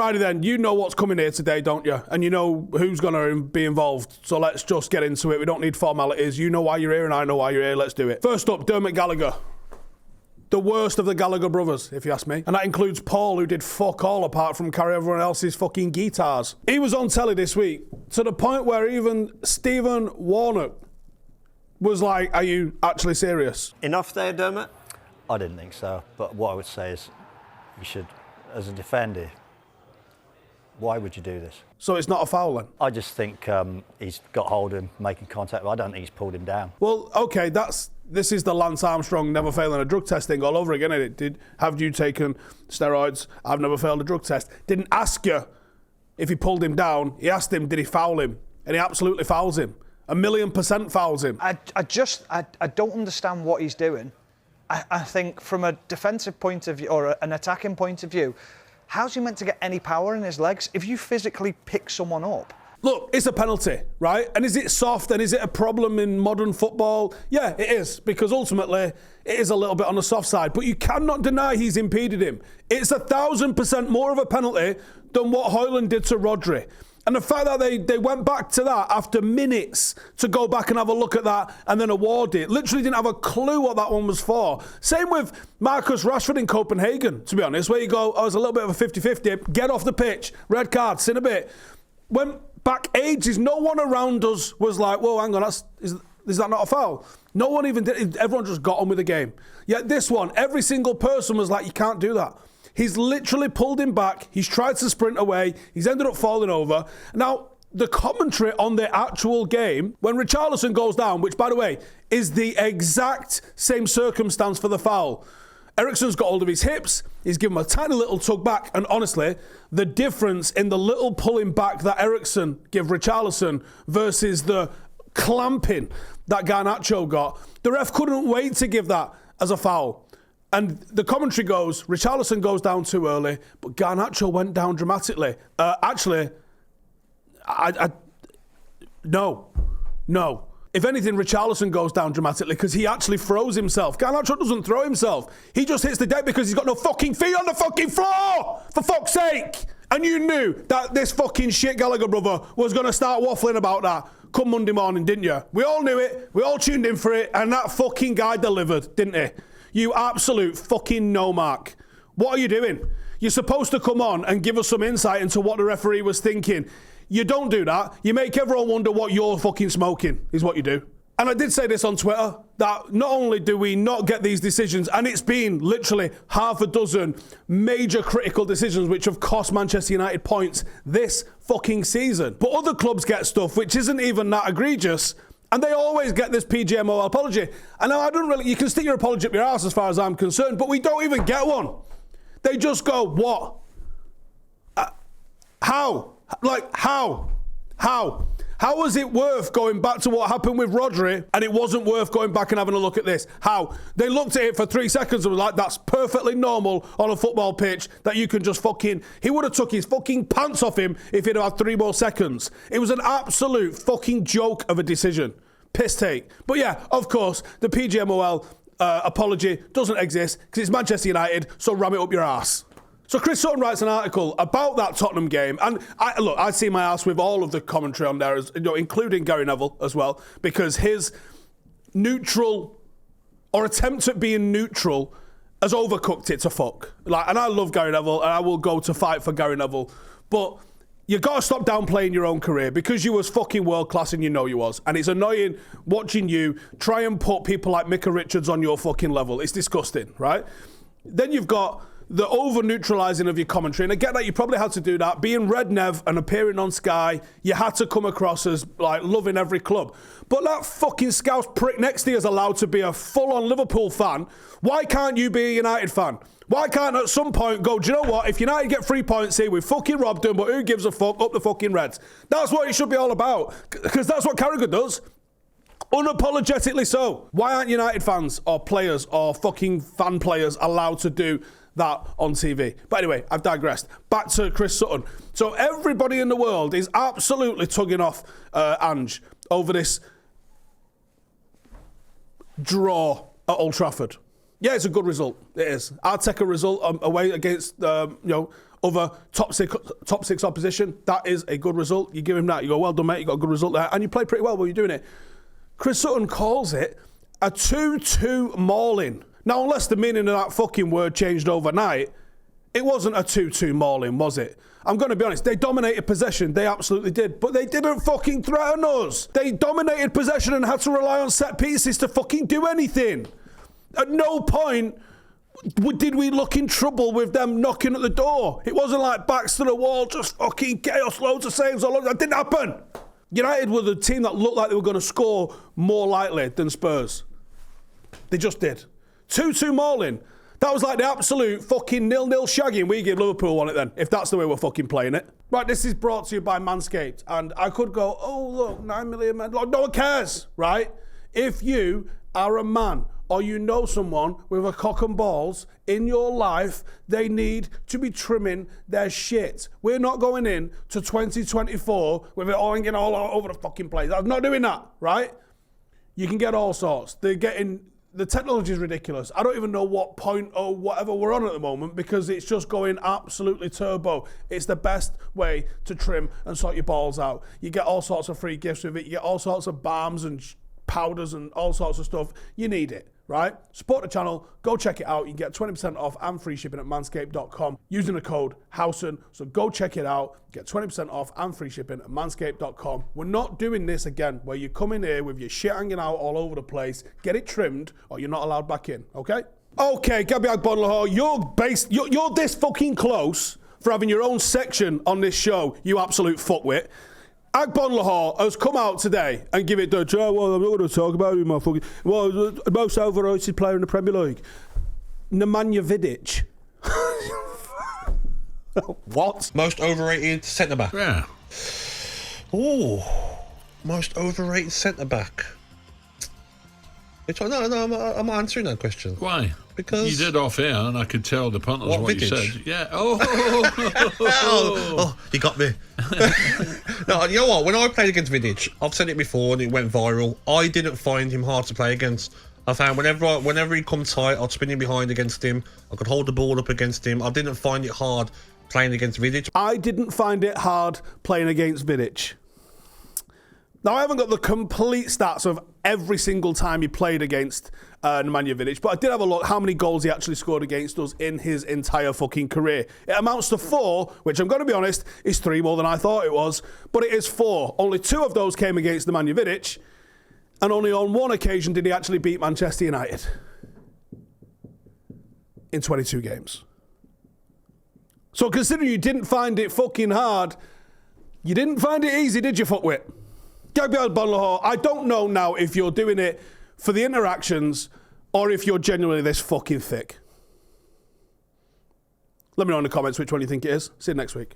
Alrighty then, you know what's coming here today, don't you? And you know who's going to be involved. So let's just get into it. We don't need formalities. You know why you're here and I know why you're here. Let's do it. First up, Dermot Gallagher. The worst of the Gallagher brothers, if you ask me. And that includes Paul, who did fuck all apart from carry everyone else's fucking guitars. He was on telly this week to the point where even Stephen Warnock was like, are you actually serious? Enough there, Dermot? I didn't think so. But what I would say is you should, as a defender, why would you do this? So it's not a foul then? I just think he's got hold of him, making contact. I don't think he's pulled him down. Well, okay, this is the Lance Armstrong never failing a drug test thing all over again, isn't it? Have you taken steroids? I've never failed a drug test. Didn't ask you if he pulled him down. He asked him, did he foul him? And he absolutely fouls him. 1,000,000% fouls him. I don't understand what he's doing. I think from a defensive point of view or an attacking point of view, how's he meant to get any power in his legs if you physically pick someone up? Look, it's a penalty, right? And is it soft and is it a problem in modern football? Yeah, it is, because ultimately it is a little bit on the soft side. But you cannot deny he's impeded him. It's 1,000% more of a penalty than what Højlund did to Rodri. And the fact that they went back to that after minutes to go back and have a look at that and then award it, literally didn't have a clue what that one was for. Same with Marcus Rashford in Copenhagen, to be honest, where you go, oh, it's a little bit of a 50-50, get off the pitch, red card, sin a bit. Went back ages, no one around us was like, whoa, hang on, is that not a foul? No one even did, everyone just got on with the game. Yet this one, every single person was like, you can't do that. He's literally pulled him back. He's tried to sprint away. He's ended up falling over. Now, the commentary on the actual game, when Richarlison goes down, which, by the way, is the exact same circumstance for the foul. Eriksen's got hold of his hips. He's given him a tiny little tug back. And honestly, the difference in the little pulling back that Eriksen gave Richarlison versus the clamping that Garnacho got, the ref couldn't wait to give that as a foul. And the commentary goes, Richarlison goes down too early, but Garnacho went down dramatically. No. If anything, Richarlison goes down dramatically because he actually throws himself. Garnacho doesn't throw himself. He just hits the deck because he's got no fucking feet on the fucking floor! For fuck's sake! And you knew that this fucking shit Gallagher brother was going to start waffling about that come Monday morning, didn't you? We all knew it. We all tuned in for it. And that fucking guy delivered, didn't he? You absolute fucking no-mark. What are you doing? You're supposed to come on and give us some insight into what the referee was thinking. You don't do that. You make everyone wonder what you're fucking smoking, is what you do. And I did say this on Twitter, that not only do we not get these decisions, and it's been literally half a dozen major critical decisions which have cost Manchester United points this fucking season, but other clubs get stuff which isn't even that egregious. And they always get this PGMOL apology. And now you can stick your apology up your arse as far as I'm concerned, but we don't even get one. They just go, what? How? Like, how? How was it worth going back to what happened with Rodri and it wasn't worth going back and having a look at this? How? They looked at it for 3 seconds and were like, that's perfectly normal on a football pitch that you can just fucking... He would have took his fucking pants off him if he'd had 3 more seconds. It was an absolute fucking joke of a decision. Piss take. But yeah, of course, the PGMOL apology doesn't exist because it's Manchester United, so ram it up your arse. So Chris Sutton writes an article about that Tottenham game, and I see my ass with all of the commentary on there, including Gary Neville as well, because his neutral or attempt at being neutral has overcooked it to fuck. And I love Gary Neville, and I will go to fight for Gary Neville, but you got to stop downplaying your own career because you was fucking world class and you know you was, and it's annoying watching you try and put people like Micah Richards on your fucking level. It's disgusting, right? Then you've got the over-neutralising of your commentary, and I get that you probably had to do that. Being Red Nev and appearing on Sky, you had to come across as like loving every club. But that fucking Scouse prick next to you is allowed to be a full-on Liverpool fan. Why can't you be a United fan? Why can't at some point go, do you know what? If United get 3 points here, we fucking robbed them, but who gives a fuck? Up the fucking Reds. That's what it should be all about, because that's what Carragher does. Unapologetically so. Why aren't United fans or players or fucking fan players allowed to do that on TV? But anyway, I've digressed. Back to Chris Sutton. So everybody in the world is absolutely tugging off Ange over this draw at Old Trafford. Yeah, it's a good result. It is. I'll take a result away against, over top six opposition. That is a good result. You give him that. You go, well done, mate. You got a good result there. And you play pretty well while you're doing it. Chris Sutton calls it a 2-2 mauling. Now, unless the meaning of that fucking word changed overnight, it wasn't a 2-2 mauling, was it? I'm going to be honest, they dominated possession. They absolutely did. But they didn't fucking threaten us. They dominated possession and had to rely on set pieces to fucking do anything. At no point did we look in trouble with them knocking at the door. It wasn't like backs to the wall, just fucking chaos, loads of saves. That didn't happen. United were the team that looked like they were going to score more likely than Spurs. They just did. 2-2 mauling. That was like the absolute fucking 0-0 shagging. We give Liverpool on it then, if that's the way we're fucking playing it. Right, this is brought to you by Manscaped. And I could go, oh, look, 9 million men. No one cares, right? If you are a man or you know someone with a cock and balls in your life, they need to be trimming their shit. We're not going in to 2024 with it all hanging all over the fucking place. I'm not doing that, right? You can get all sorts. The technology is ridiculous. I don't even know what point or whatever we're on at the moment because it's just going absolutely turbo. It's the best way to trim and sort your balls out. You get all sorts of free gifts with it. You get all sorts of balms and powders and all sorts of stuff. You need it, right? Support the channel. Go check it out. You can get 20% off and free shipping at manscaped.com using the code Howson. So go check it out. Get 20% off and free shipping at manscaped.com. We're not doing this again where you come in here with your shit hanging out all over the place. Get it trimmed or you're not allowed back in, okay? Okay, Gabby Agbonlahor, you're this fucking close for having your own section on this show, you absolute fuckwit. Agbonlahor has come out today and give it the well, I'm not going to talk about him, my fucking most overrated player in the Premier League. Nemanja Vidić. What? Most overrated centre back. Yeah. Oh, most overrated centre back. No, I'm answering that question. Why? Because you did off air, and I could tell the punters what you Vidić? said. Yeah. Oh. Oh, you got me. No, you know what? When I played against Vidić, I've said it before, and it went viral. I didn't find him hard to play against. I found whenever he come tight, I'd spin him behind against him. I could hold the ball up against him. I didn't find it hard playing against Vidić. I didn't find it hard playing against Vidić. Now, I haven't got the complete stats of every single time he played against Nemanja Vidić, but I did have a look how many goals he actually scored against us in his entire fucking career. It amounts to 4, which I'm going to be honest, is 3 more than I thought it was, but it is 4. Only 2 of those came against Nemanja Vidić, and only on 1 occasion did he actually beat Manchester United. In 22 games. So considering you didn't find it fucking hard, you didn't find it easy, did you, fuckwit? Gabby Agbonlahor, I don't know now if you're doing it for the interactions or if you're genuinely this fucking thick. Let me know in the comments which one you think it is. See you next week.